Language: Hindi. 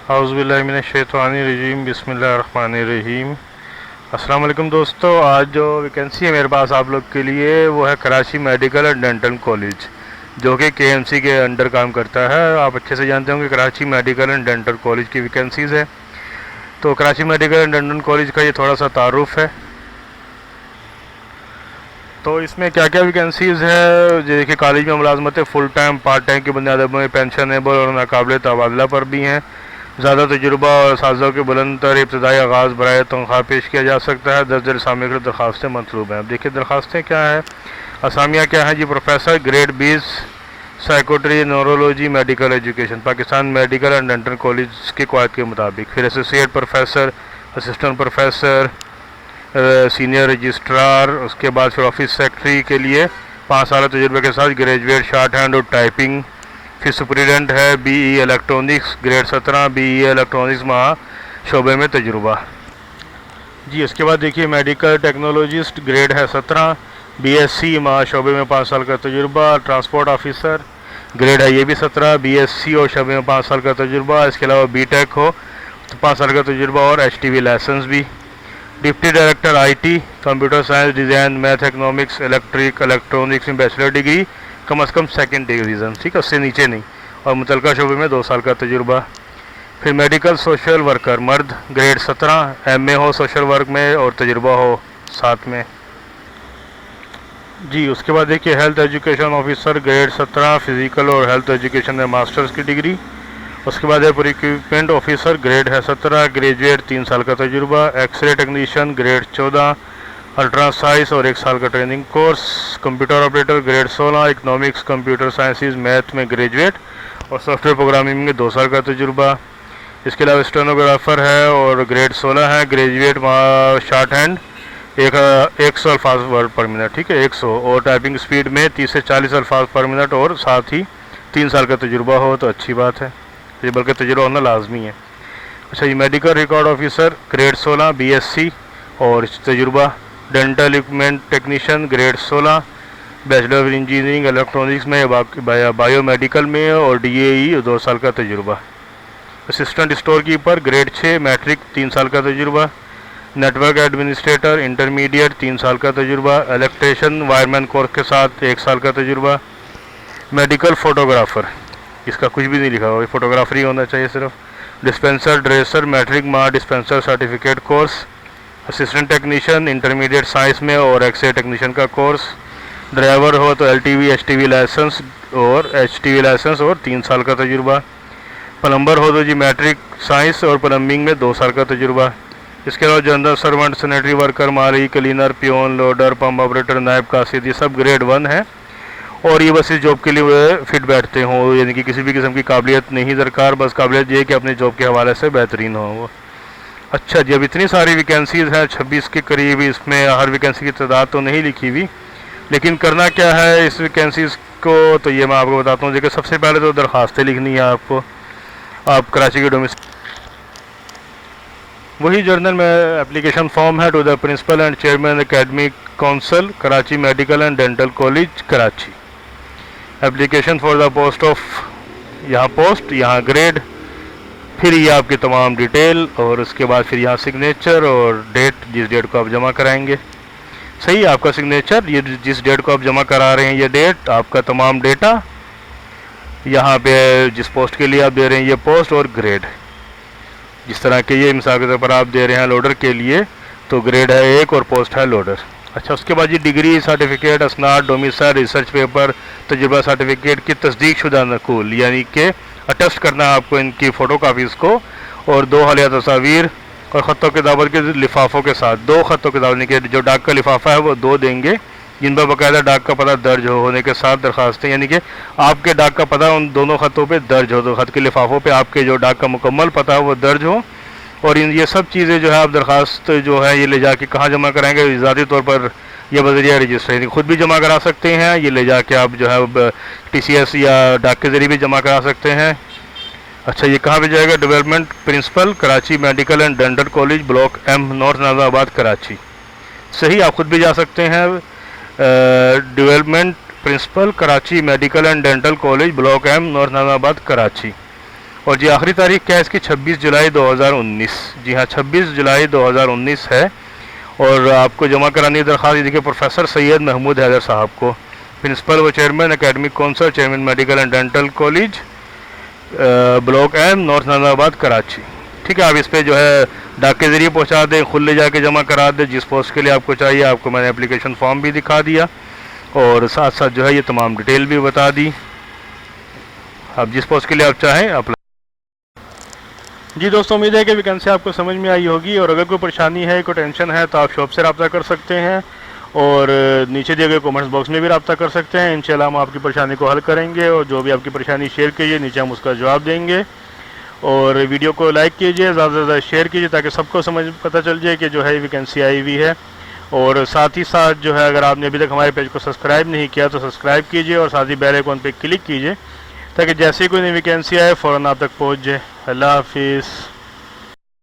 औज़ुबिल्लाहिमिनश्शैतानिर्रजीम बिस्मिल्लाहिर्रहमानिर्रहीम। अस्सलाम वालेकुम दोस्तों, आज जो वैकेंसी है मेरे पास आप लोग के लिए वो है Karachi medical and dental college, जो कि केएमसी के अंडर काम करता है। आप अच्छे से जानते होंगे Karachi medical and dental college की वैकेंसीज़ है। तो Karachi medical and dental college का ये थोड़ा सा तारुफ है। तो इसमें क्या क्या वैकेंसीज़ है, देखिए कॉलेज में मुलाजमतें फ़ुल टाइम पार्ट टाइम की बुनियाद में पेंशनेबल और नाकाबिल तबादला पर भी हैं। ज़्यादा तजुर्बा और साजों के बुलंद तर इब्तदाई आगाज़ बराए तनख्वाह पेश किया जा सकता है। 10 असामी की दरख्वास्तें मतलूब हैं। अब देखिए दरख्वास्तें क्या है, असामियाँ क्या हैं जी। Professor grade 20 psychiatry neurology medical education, Pakistan medical and dental college के कवायद के मुताबिक। फिर associate professor, assistant professor, senior registrar, उसके बाद फिर ऑफिस सेक्रेटरी के लिए 5 साल तजुर्बे के साथ ग्रेजुएट शॉर्ट हैंड और टाइपिंग। फिर सुपरिटेंडेंट है BE electronics grade 17, BE electronics महा शोबे में तजुर्बा जी। उसके बाद देखिए मेडिकल टेक्नोलॉजिस्ट ग्रेड है 17, बीएससी महा शोबे में 5 साल का तजुर्बा। ट्रांसपोर्ट ऑफिसर ग्रेड है ये भी 17, बीएससी और शोबे में 5 साल का तजुर्बा। इसके अलावा बीटेक हो तो 5 साल का तजुर्बा और एचटीवी लाइसेंस भी। Deputy director IT computer science design math economics electric electronics में बैचलर डिग्री, कम से कम सेकंड डिवीज़न, ठीक है, उससे नीचे नहीं, और मुतलका शोबे में 2 साल का तजुर्बा। फिर मेडिकल सोशल वर्कर मर्द ग्रेड 17, एमए हो सोशल वर्क में और तजुर्बा हो साथ में जी। उसके बाद देखिए health education officer grade 17, physical और हेल्थ एजुकेशन में मास्टर्स की डिग्री। उसके बाद है प्रिक्यूपमेंट ऑफिसर ग्रेड है 17, ग्रेजुएट 3 साल का तजुर्बा। एक्सरे टेक्नीशियन ग्रेड 14, अल्ट्रासाइज और 1 साल का training course. Computer operator grade 16, economics computer sciences math में ग्रेजुएट और सॉफ्टवेयर प्रोग्रामिंग में 2 साल का तजुर्बा। इसके अलावा स्टेनोग्राफर है और ग्रेड 16 है, ग्रेजुएट शॉर्ट हैंड 100 अल्फाज वर्ड पर मिनट, ठीक है, 100, और टाइपिंग स्पीड में 30 से 40 अल्फाज पर मिनट, और साथ ही 3 साल का तजुर्बा हो तो अच्छी बात है, ये बल्कि तजुर्बा होना लाजमी है। अच्छा, ये medical record officer grade 16, BSc और तजुर्बा। Dental equipment technician grade 16, bachelor of engineering electronics में बायोमेडिकल में और डीएई 2 साल का तजुर्बा। Assistant storekeeper grade 6, matric 3 साल का तजुर्बा। नेटवर्क एडमिनिस्ट्रेटर इंटरमीडिएट 3 साल का तजुर्बा। इलेक्ट्रिशियन वायरमैन कोर्स के साथ 1 साल का तजुर्बा। मेडिकल फोटोग्राफर, इसका कुछ भी नहीं लिखा हुआ, फोटोग्राफर ही होना चाहिए सिर्फ। डिस्पेंसर ड्रेसर मैट्रिक माह dispenser certificate course. Assistant technician intermediate science में और एक्सरे टेक्नीशियन का कोर्स। ड्राइवर हो तो एलटीवी एचटीवी लाइसेंस और 3 साल का तजुर्बा। प्लम्बर हो तो जी मैट्रिक साइंस और प्लम्बिंग में 2 साल का तजुर्बा। इसके अलावा जनरल सर्वेंट, सैनिटरी वर्कर, माली, cleaner, peon, loader, pump operator, नायब कासिद, ये सब ग्रेड 1 है और ये बस इस जॉब के लिए वे फिट बैठते हों, यानी कि किसी भी किस्म की काबिलियत नहीं दरकार, बस काबिलियत ये है कि अपने जॉब के हवाले से बेहतरीन हो वो। अच्छा जी, अब इतनी सारी वैकेंसीज़ हैं 26 के करीब, इसमें हर वैकेंसी की तादाद तो नहीं लिखी हुई, लेकिन करना क्या है इस वैकेंसीज़ को, तो ये मैं आपको बताता हूँ। देखिए सबसे पहले तो दरख्वास्तें लिखनी है आपको। आप कराची के डोमिसाइल, वही जर्नल में एप्लीकेशन फॉर्म है to the principal and chairman academic council Karachi medical and dental college Karachi. Application for the post of, यहाँ पोस्ट, यहाँ ग्रेड, फिर ये आपकी तमाम डिटेल, और उसके बाद फिर यहाँ सिग्नेचर और डेट, जिस डेट को आप जमा कराएंगे। सही है, आपका सिग्नेचर, ये जिस डेट को आप जमा करा रहे हैं ये डेट, आपका तमाम डेटा, यहाँ पे जिस पोस्ट के लिए आप दे रहे हैं ये पोस्ट और ग्रेड, जिस तरह के ये मिसाल के तौर पर आप दे रहे हैं लोडर के लिए तो ग्रेड है 1 और पोस्ट है लोडर। अच्छा, उसके बाद ये डिग्री सर्टिफिकेट, असनाद, डोमिसाइल, रिसर्च पेपर, तजुर्बा सर्टिफिकेट की तस्दीक शुदा नकूल, यानी कि अटेस्ट करना है आपको इनकी फ़ोटो कापीज़ को, और 2 हालिया तस्वीर और ख़तों किताबत के लिफाफों के साथ, 2 ख़तों किताबत के जो डाक का लिफाफा है वो 2 देंगे, जिन पर बाकायदा डाक का पता दर्ज होने के साथ दरख्वास्तें, यानी कि आपके डाक का पता उन दोनों ख़तों पे दर्ज हो, तो ख़त के लिफाफों पे आपके जो डाक का मुकम्मल पता है वो दर्ज हो। और इन ये सब चीज़ें जो है आप दरख्वास्त जो है ये ले जाके कहाँ जमा कराएंगे, ज़ाती तौर पर ये बज़रिया रजिस्ट्रेशन खुद भी जमा करा सकते हैं, ये ले जाके आप जो है टीसीएस या डाक के ज़रिए भी जमा करा सकते हैं। अच्छा, ये कहाँ पे जाएगा, development principal Karachi medical and dental college block M north Nazabad Karachi. सही, आप खुद भी जा सकते हैं। Development principal Karachi medical and dental college block M north Nazabad Karachi. और जी आखिरी तारीख क्या है इसकी? 26 जुलाई 2019। जी हाँ, 26 जुलाई 2019 है। और आपको जमा करानी है दरख्वास्त। ये देखिए, प्रोफेसर सैयद महमूद हैदर साहब को, प्रिंसिपल व chairman academic council, chairman medical and dental college, block M, north Nazimabad, Karachi. ठीक है, आप इस पर जो है डाक के ज़रिए पहुंचा दें, खुद ले जाके जमा करा दें जिस पोस्ट के लिए आपको चाहिए। आपको मैंने एप्लीकेशन फॉर्म भी दिखा दिया और साथ साथ जो है ये तमाम डिटेल भी बता दी। आप जिस पोस्ट के लिए आप चाहें अप्लाई। जी दोस्तों, उम्मीद है कि वैकेंसी आपको समझ में आई होगी। और अगर कोई परेशानी है, कोई टेंशन है, तो आप शॉप से रब्ता कर सकते हैं और नीचे दिए गए कमेंट्स बॉक्स में भी रब्ता कर सकते हैं। इंशाल्लाह हम आपकी परेशानी को हल करेंगे और जो भी आपकी परेशानी शेयर कीजिए, नीचे हम उसका जवाब देंगे। और वीडियो को लाइक कीजिए, ज़्यादा से ज़्यादा शेयर कीजिए ताकि सबको पता चल जाए कि जो है वैकेंसी आई हुई है। और साथ ही साथ जो है, अगर आपने अभी तक हमारे पेज को सब्सक्राइब नहीं किया तो सब्सक्राइब कीजिए और साथ ही बेल आइकन पर क्लिक कीजिए ताकि जैसे ही कोई नई वैकेंसी आए फ़ौरन आप तक पहुँच जाए। अल्लाह हाफिज़।